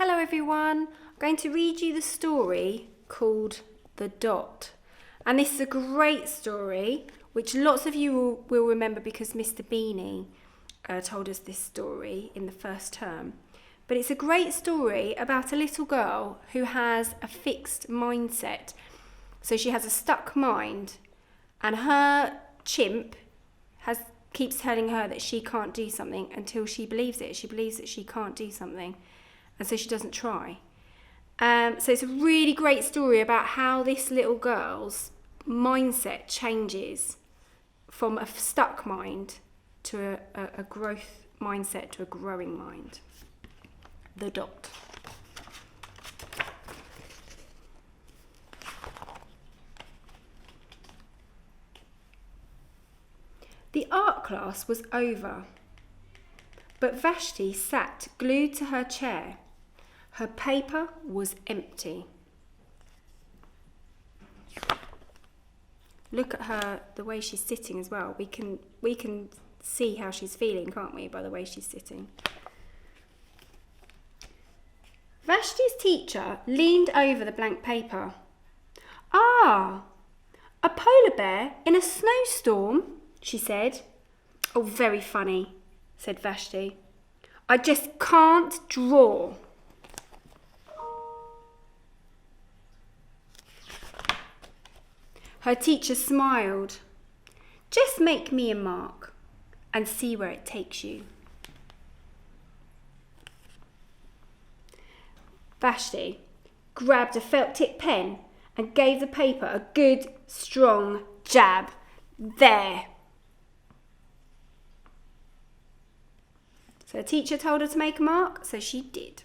Hello everyone, I'm going to read you the story called The Dot. And this is a great story which lots of you will remember because Mr. Beanie told us this story in the first term. But it's a great story about a little girl who has a fixed mindset. So she has a stuck mind and her chimp keeps telling her that she can't do something until she believes it. She believes that she can't do something. And so she doesn't try. So it's a really great story about how this little girl's mindset changes from a stuck mind to a growth mindset to a growing mind. The Dot. The art class was over, but Vashti sat glued to her chair. Her paper was empty. Look at her, the way she's sitting as well. We can see how she's feeling, can't we, by the way she's sitting. Vashti's teacher leaned over the blank paper. "Ah, a polar bear in a snowstorm," she said. "Oh, very funny," said Vashti. "I just can't draw." Her teacher smiled. "Just make me a mark and see where it takes you." Vashti grabbed a felt-tip pen and gave the paper a good, strong jab. There. So the teacher told her to make a mark, so she did.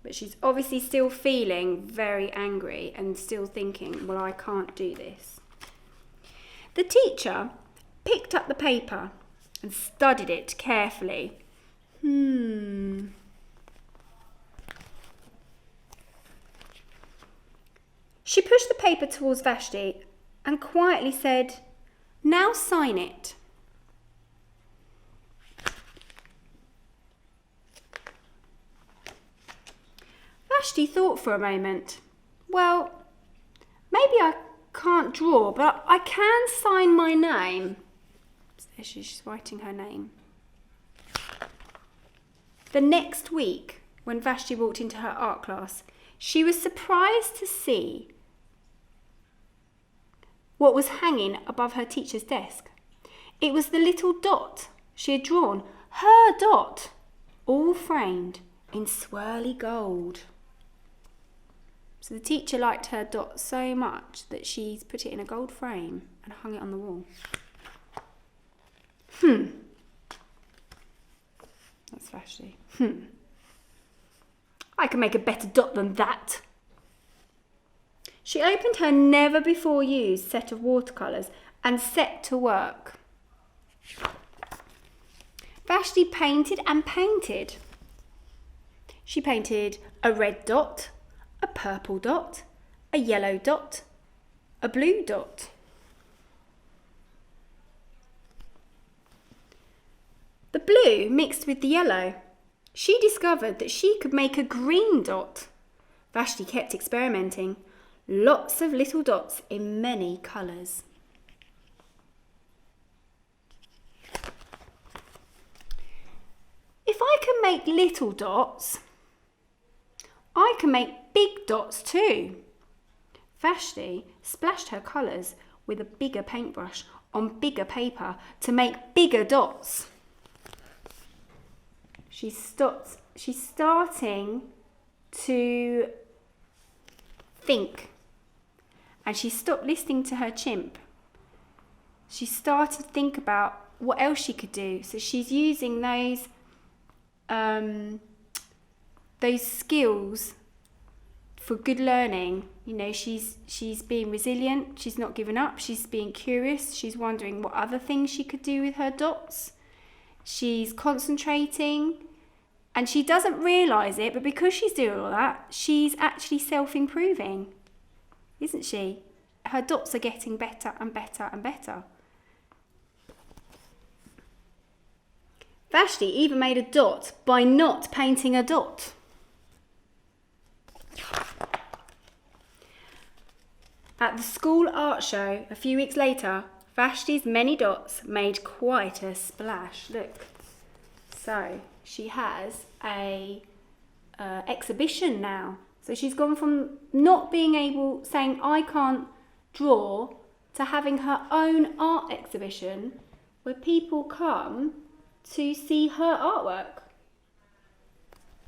But she's obviously still feeling very angry and still thinking, well, I can't do this. The teacher picked up the paper and studied it carefully. She pushed the paper towards Vashti and quietly said, "Now sign it." Vashti thought for a moment. Well, maybe I can't draw, but I can sign my name. So she's writing her name. The next week, when Vashti walked into her art class, she was surprised to see what was hanging above her teacher's desk. It was the little dot she had drawn, her dot, all framed in swirly gold. So the teacher liked her dot so much that she's put it in a gold frame and hung it on the wall. That's Vashti. I can make a better dot than that. She opened her never-before-used set of watercolours and set to work. Vashti painted and painted. She painted a red dot, a purple dot, a yellow dot, a blue dot. The blue mixed with the yellow. She discovered that she could make a green dot. Vashti kept experimenting. Lots of little dots in many colours. If I can make little dots, I can make big dots too. Vashti splashed her colours with a bigger paintbrush on bigger paper to make bigger dots. She's starting to think, and she stopped listening to her chimp. She started to think about what else she could do. So she's using those skills for good learning. You know, she's being resilient, she's not giving up, she's being curious, she's wondering what other things she could do with her dots. She's concentrating, and she doesn't realise it, but because she's doing all that, she's actually self-improving, isn't she? Her dots are getting better and better and better. Vashti even made a dot by not painting a dot. At the school art show a few weeks later, Vashti's many dots made quite a splash. Look. So she has a exhibition now. So she's gone from not being able, saying I can't draw, to having her own art exhibition where people come to see her artwork.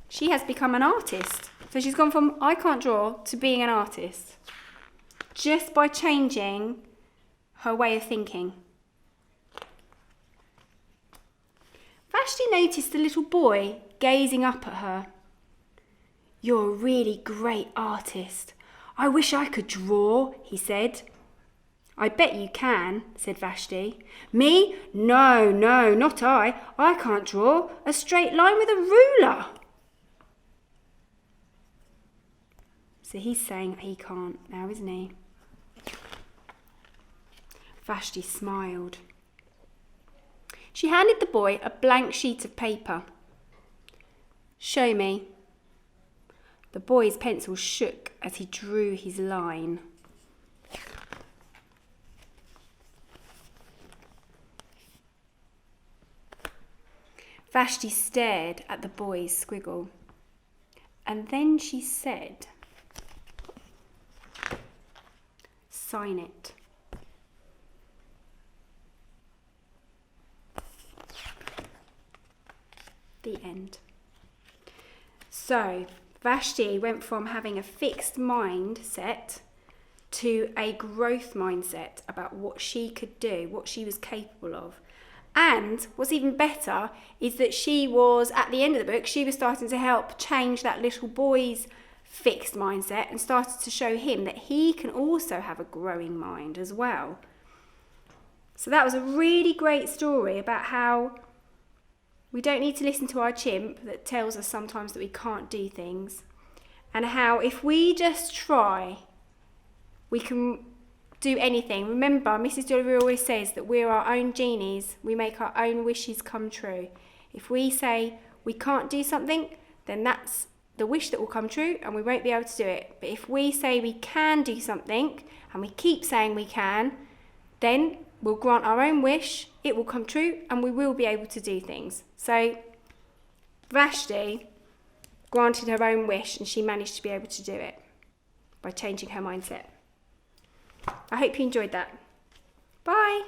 She has become an artist. So she's gone from I can't draw to being an artist just by changing her way of thinking. Vashti noticed a little boy gazing up at her. "You're a really great artist. I wish I could draw," he said. "I bet you can," said Vashti. "Me? No, not I. I can't draw a straight line with a ruler." So he's saying he can't now, isn't he? Vashti smiled. She handed the boy a blank sheet of paper. "Show me." The boy's pencil shook as he drew his line. Vashti stared at the boy's squiggle, and then she said, "Sign it." The end. So, Vashti went from having a fixed mindset to a growth mindset about what she could do, what she was capable of. And what's even better is that she was, at the end of the book, she was starting to help change that little boy's fixed mindset and started to show him that he can also have a growing mind as well. So that was a really great story about how we don't need to listen to our chimp that tells us sometimes that we can't do things, and how if we just try, we can do anything. Remember, Mrs. Dolliver always says that we're our own genies. We make our own wishes come true. If we say we can't do something, then that's the wish that will come true and we won't be able to do it. But if we say we can do something and we keep saying we can, then we'll grant our own wish, it will come true, and we will be able to do things. So Vashti granted her own wish and she managed to be able to do it by changing her mindset. I hope you enjoyed that. Bye.